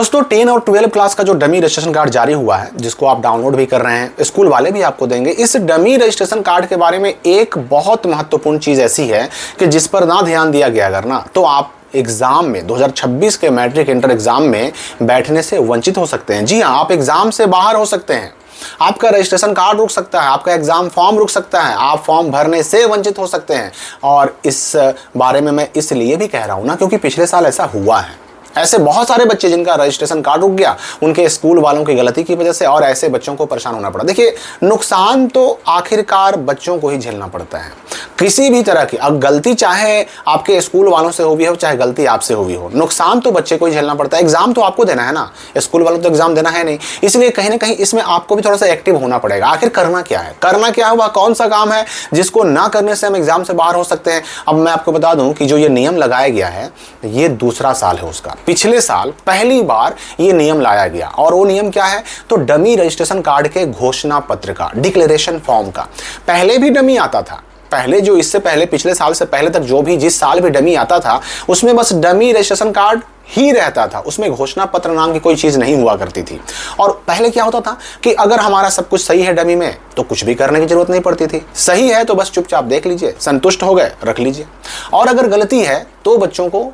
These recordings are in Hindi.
दोस्तों 10 और 12 क्लास का जो डमी रजिस्ट्रेशन कार्ड जारी हुआ है, जिसको आप डाउनलोड भी कर रहे हैं, स्कूल वाले भी आपको देंगे, इस डमी रजिस्ट्रेशन कार्ड के बारे में एक बहुत महत्वपूर्ण चीज़ ऐसी है कि जिस पर ना ध्यान दिया गया अगर ना, तो आप एग्जाम में 2026 के मैट्रिक इंटर एग्जाम में बैठने से वंचित हो सकते हैं। जी हाँ, आप एग्जाम से बाहर हो सकते हैं। आपका रजिस्ट्रेशन कार्ड रुक सकता है, आपका एग्जाम फॉर्म रुक सकता है, आप फॉर्म भरने से वंचित हो सकते हैं। और इस बारे में मैं इसलिए भी कह रहा हूं ना, क्योंकि पिछले साल ऐसा हुआ है। ऐसे बहुत सारे बच्चे जिनका रजिस्ट्रेशन कार्ड रुक गया उनके स्कूल वालों की गलती की वजह से, और ऐसे बच्चों को परेशान होना पड़ा। देखिए, नुकसान तो आखिरकार बच्चों को ही झेलना पड़ता है किसी भी तरह की। अब गलती चाहे आपके स्कूल वालों से हुई हो, चाहे गलती आपसे हुई हो, नुकसान तो बच्चे को ही झेलना पड़ता है। एग्जाम तो आपको देना है ना, स्कूल वालों तो एग्जाम देना है नहीं, इसलिए कहीं ना कहीं इसमें आपको भी थोड़ा सा एक्टिव होना पड़ेगा। आखिर करना क्या है, करना क्या है, वह कौन सा काम है जिसको ना करने से हम एग्जाम से बाहर हो सकते हैं। अब मैं आपको बता दूं कि जो ये नियम लगाया गया है, ये दूसरा साल है उसका। पिछले साल पहली बार ये नियम लाया गया, और वो नियम क्या है, तो डमी रजिस्ट्रेशन कार्ड के घोषणा पत्र का, डिक्लेरेशन फॉर्म का। पहले भी डमी आता था, पहले जो इससे पहले पिछले साल से पहले तक जो भी जिस साल भी डमी आता था, उसमें बस डमी रजिस्ट्रेशन कार्ड ही रहता था, उसमें घोषणा पत्र नाम की कोई चीज नहीं हुआ करती थी। और पहले क्या होता था कि अगर हमारा सब कुछ सही है डमी में, तो कुछ भी करने की जरूरत नहीं पड़ती थी। सही है तो बस चुपचाप देख लीजिए, संतुष्ट हो गए, रख लीजिए। और अगर गलती है तो बच्चों को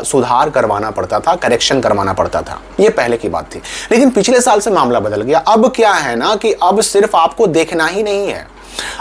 सुधार करवाना पड़ता था, करेक्शन करवाना पड़ता था। ये पहले की बात थी। लेकिन पिछले साल से मामला बदल गया। अब क्या है ना कि अब सिर्फ आपको देखना ही नहीं है,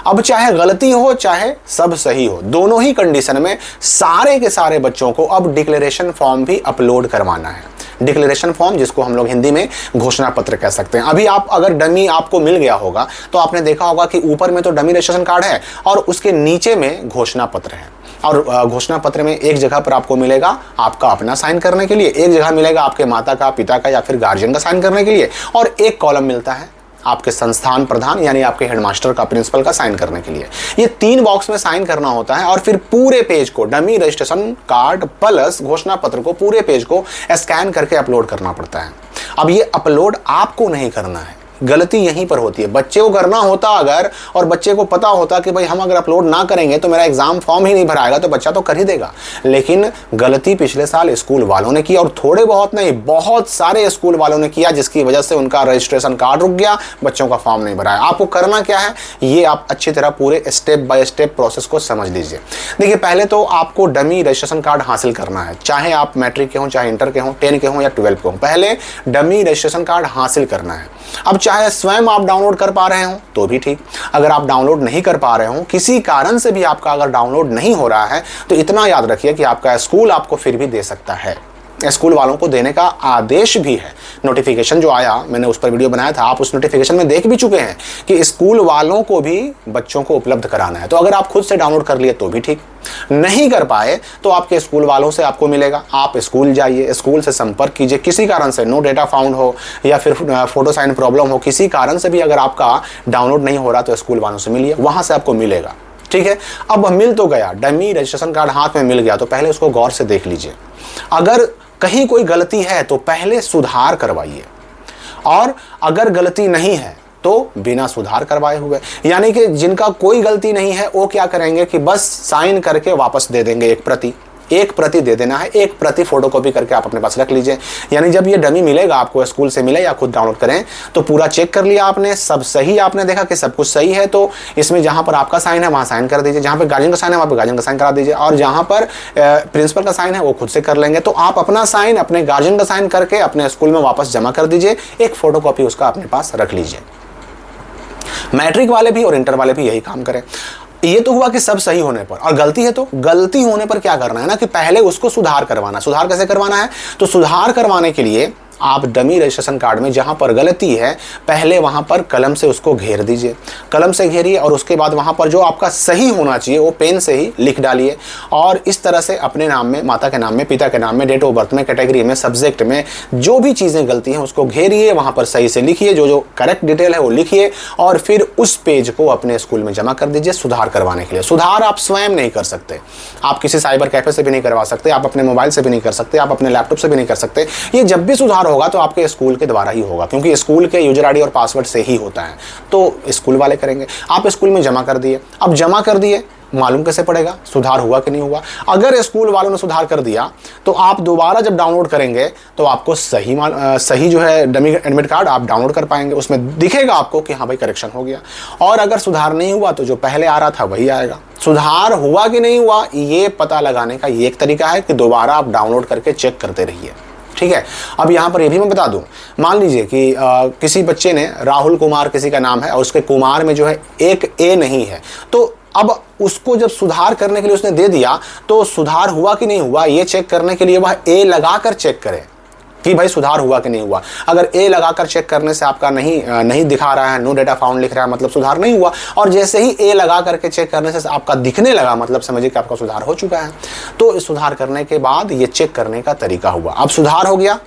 अब चाहे गलती हो चाहे सब सही हो, दोनों ही कंडीशन में सारे के सारे बच्चों को अब डिक्लेरेशन फॉर्म भी अपलोड करवाना है। डिक्लेरेशन फॉर्म, जिसको हम लोग हिंदी में घोषणा पत्र कह सकते हैं। अभी आप अगर डमी आपको मिल गया होगा तो आपने देखा होगा कि ऊपर में तो डमी रजिस्ट्रेशन कार्ड है और उसके नीचे में घोषणा पत्र है। और घोषणा पत्र में एक जगह पर आपको मिलेगा आपका अपना साइन करने के लिए, एक जगह मिलेगा आपके माता का, पिता का या फिर गार्जियन का साइन करने के लिए, और एक कॉलम मिलता है आपके संस्थान प्रधान यानी आपके हेडमास्टर का, प्रिंसिपल का साइन करने के लिए। ये 3 बॉक्स में साइन करना होता है, और फिर पूरे पेज को, डमी रजिस्ट्रेशन कार्ड प्लस घोषणा पत्र को, पूरे पेज को स्कैन करके अपलोड करना पड़ता है। अब ये अपलोड आपको नहीं करना है, गलती यहीं पर होती है। बच्चे को करना होता अगर, और बच्चे को पता होता कि भाई हम अगर अपलोड ना करेंगे तो मेरा एग्जाम फॉर्म ही नहीं भराएगा, तो बच्चा तो कर ही देगा। लेकिन गलती पिछले साल स्कूल वालों ने की, और थोड़े बहुत नहीं, बहुत सारे स्कूल वालों ने किया, जिसकी वजह से उनका रजिस्ट्रेशन कार्ड रुक गया, बच्चों का फॉर्म नहीं भराया। आपको करना क्या है, ये आप अच्छी तरह पूरे स्टेप बाय स्टेप प्रोसेस को समझ लीजिए। देखिए, पहले तो आपको डमी रजिस्ट्रेशन कार्ड हासिल करना है, चाहे आप मैट्रिक के हों, चाहे इंटर के हों, 10 के हों या 12 के हों। पहले डमी रजिस्ट्रेशन कार्ड हासिल करना है। अब चाहे स्वयं आप डाउनलोड कर पा रहे हो तो भी ठीक, अगर आप डाउनलोड नहीं कर पा रहे हो, किसी कारण से भी आपका अगर डाउनलोड नहीं हो रहा है, तो इतना याद रखिए कि आपका स्कूल आपको फिर भी दे सकता है। स्कूल वालों को देने का आदेश भी है। नोटिफिकेशन जो आया, मैंने उस पर वीडियो बनाया था, आप उस नोटिफिकेशन में देख भी चुके हैं कि स्कूल वालों को भी बच्चों को उपलब्ध कराना है। तो अगर आप खुद से डाउनलोड कर लिए तो भी ठीक, नहीं कर पाए तो आपके स्कूल वालों से आपको मिलेगा। आप स्कूल जाइए, स्कूल से संपर्क कीजिए। किसी कारण से नो डेटा फाउंड हो या फिर फोटो साइन प्रॉब्लम हो, किसी कारण से भी अगर आपका डाउनलोड नहीं हो रहा तो स्कूल वालों से मिलिए, वहां से आपको मिलेगा। ठीक है, अब मिल तो गया, डमी रजिस्ट्रेशन कार्ड हाथ में मिल गया, तो पहले उसको गौर से देख लीजिए। अगर कहीं कोई गलती है तो पहले सुधार करवाइए, और अगर गलती नहीं है तो बिना सुधार करवाए हुए, यानी कि जिनका कोई गलती नहीं है वो क्या करेंगे कि बस साइन करके वापस दे देंगे। एक प्रति दे देना है, एक प्रति फोटोकॉपी करके आप अपने पास रख लीजिए। यानी जब ये डमी मिलेगा आपको, स्कूल से मिले या खुद डाउनलोड करें, तो पूरा चेक कर लिया आपने, सब सही, आपने देखा कि सब कुछ सही है, तो इसमें जहां पर आपका साइन है वहां साइन कर दीजिए, जहां पर गार्जियन का साइन है वहां पर गार्जियन का साइन करा दीजिए, और जहां पर प्रिंसिपल का साइन है वो खुद से कर लेंगे। तो आप अपना साइन अपने गार्जियन का साइन करके अपने स्कूल में वापस जमा कर दीजिए, एक फोटोकॉपी उसका अपने पास रख लीजिए। मैट्रिक वाले भी और इंटर वाले भी यही काम करें। ये तो हुआ कि सब सही होने पर, और गलती है तो गलती होने पर क्या करना है ना कि पहले उसको सुधार करवाना। सुधार कैसे करवाना है, तो सुधार करवाने के लिए आप डमी रजिस्ट्रेशन कार्ड में जहां पर गलती है पहले वहां पर कलम से उसको घेर दीजिए, कलम से घेरिए, और उसके बाद वहां पर जो आपका सही होना चाहिए वो पेन से ही लिख डालिए। और इस तरह से अपने नाम में, माता के नाम में, पिता के नाम में, डेट ऑफ बर्थ में, कैटेगरी में, सब्जेक्ट में जो भी चीज़ें गलती हैं उसको घेरिए, वहां पर सही से लिखिए, जो करेक्ट डिटेल है वो लिखिए, और फिर उस पेज को अपने स्कूल में जमा कर दीजिए सुधार करवाने के लिए। सुधार आप स्वयं नहीं कर सकते, आप किसी साइबर कैफे से भी नहीं करवा सकते, आप अपने मोबाइल से भी नहीं कर सकते, आप अपने लैपटॉप से भी नहीं कर सकते। ये जब भी सुधार होगा तो आपके स्कूल के द्वारा ही होगा, क्योंकि स्कूल के यूजर आईडी और पासवर्ड से ही होता है, तो स्कूल वाले करेंगे। आप स्कूल में जमा कर दिए, अब जमा कर दिए मालूम कैसे पड़ेगा सुधार हुआ कि नहीं हुआ? अगर स्कूल वालों ने सुधार कर दिया तो आप दोबारा जब डाउनलोड करेंगे तो आपको सही जो है डमी एडमिट कार्ड आप डाउनलोड कर पाएंगे, उसमें दिखेगा आपको कि हाँ भाई करेक्शन हो गया। और अगर सुधार नहीं हुआ तो जो पहले आ रहा था वही आएगा। सुधार हुआ कि नहीं हुआ ये पता लगाने का ये एक तरीका है कि दोबारा आप डाउनलोड करके चेक करते रहिए, ठीक है। अब यहाँ पर ये भी मैं बता दूं, मान लीजिए कि किसी बच्चे ने राहुल कुमार किसी का नाम है और उसके कुमार में जो है एक ए नहीं है, तो अब उसको जब सुधार करने के लिए उसने दे दिया तो सुधार हुआ कि नहीं हुआ ये चेक करने के लिए वह ए लगाकर चेक करे कि भाई सुधार हुआ कि नहीं हुआ। अगर ए लगाकर चेक करने से आपका नहीं दिखा रहा है, नो डेटा फाउंड लिख रहा है, मतलब सुधार नहीं हुआ। और जैसे ही ए लगा करके चेक करने से आपका दिखने लगा, मतलब समझिए कि आपका सुधार हो चुका है। तो सुधार करने के बाद ये चेक करने का तरीका हुआ। अब सुधार हो गया,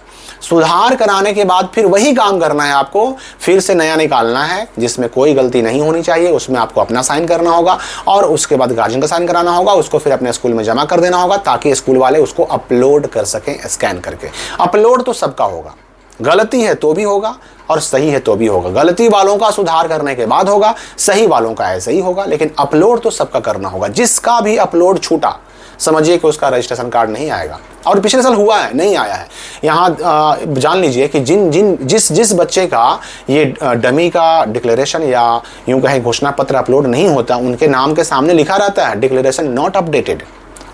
सुधार कराने के बाद फिर वही काम करना है आपको, फिर से नया निकालना है जिसमें कोई गलती नहीं होनी चाहिए, उसमें आपको अपना साइन करना होगा और उसके बाद गार्जियन का साइन कराना होगा, उसको फिर अपने स्कूल में जमा कर देना होगा ताकि स्कूल वाले उसको अपलोड कर सकें स्कैन करके। अपलोड तो सबका होगा, गलती है तो भी होगा और सही है तो भी होगा। गलती वालों का सुधार करने के बाद होगा, सही वालों का ऐसे ही होगा, लेकिन अपलोड तो सबका करना होगा। जिसका भी अपलोड छूटा समझिए कि उसका रजिस्ट्रेशन कार्ड नहीं आएगा। और पिछले साल हुआ है, नहीं आया है। यहाँ जान लीजिए कि जिस बच्चे का ये डमी का डिक्लेरेशन या यूं कहें घोषणा पत्र अपलोड नहीं होता, उनके नाम के सामने लिखा रहता है डिक्लेरेशन नॉट अपडेटेड।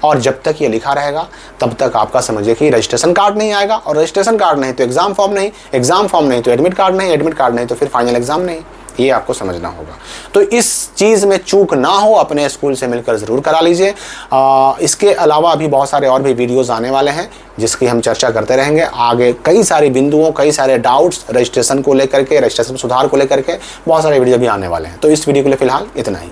और जब तक ये लिखा रहेगा तब तक आपका समझिए कि रजिस्ट्रेशन कार्ड नहीं आएगा, और रजिस्ट्रेशन कार्ड नहीं तो एग्जाम फॉर्म नहीं, एग्जाम फॉर्म नहीं तो एडमिट कार्ड नहीं, एडमिट कार्ड नहीं तो फिर फाइनल एग्जाम नहीं। ये आपको समझना होगा। तो इस चीज़ में चूक ना हो, अपने स्कूल से मिलकर ज़रूर करा लीजिए। इसके अलावा अभी बहुत सारे और भी वीडियोस आने वाले हैं जिसकी हम चर्चा करते रहेंगे। आगे कई सारी बिंदुओं, कई सारे डाउट्स रजिस्ट्रेशन को लेकर के, रजिस्ट्रेशन सुधार को लेकर के बहुत सारे वीडियो भी आने वाले हैं। तो इस वीडियो के लिए फिलहाल इतना ही।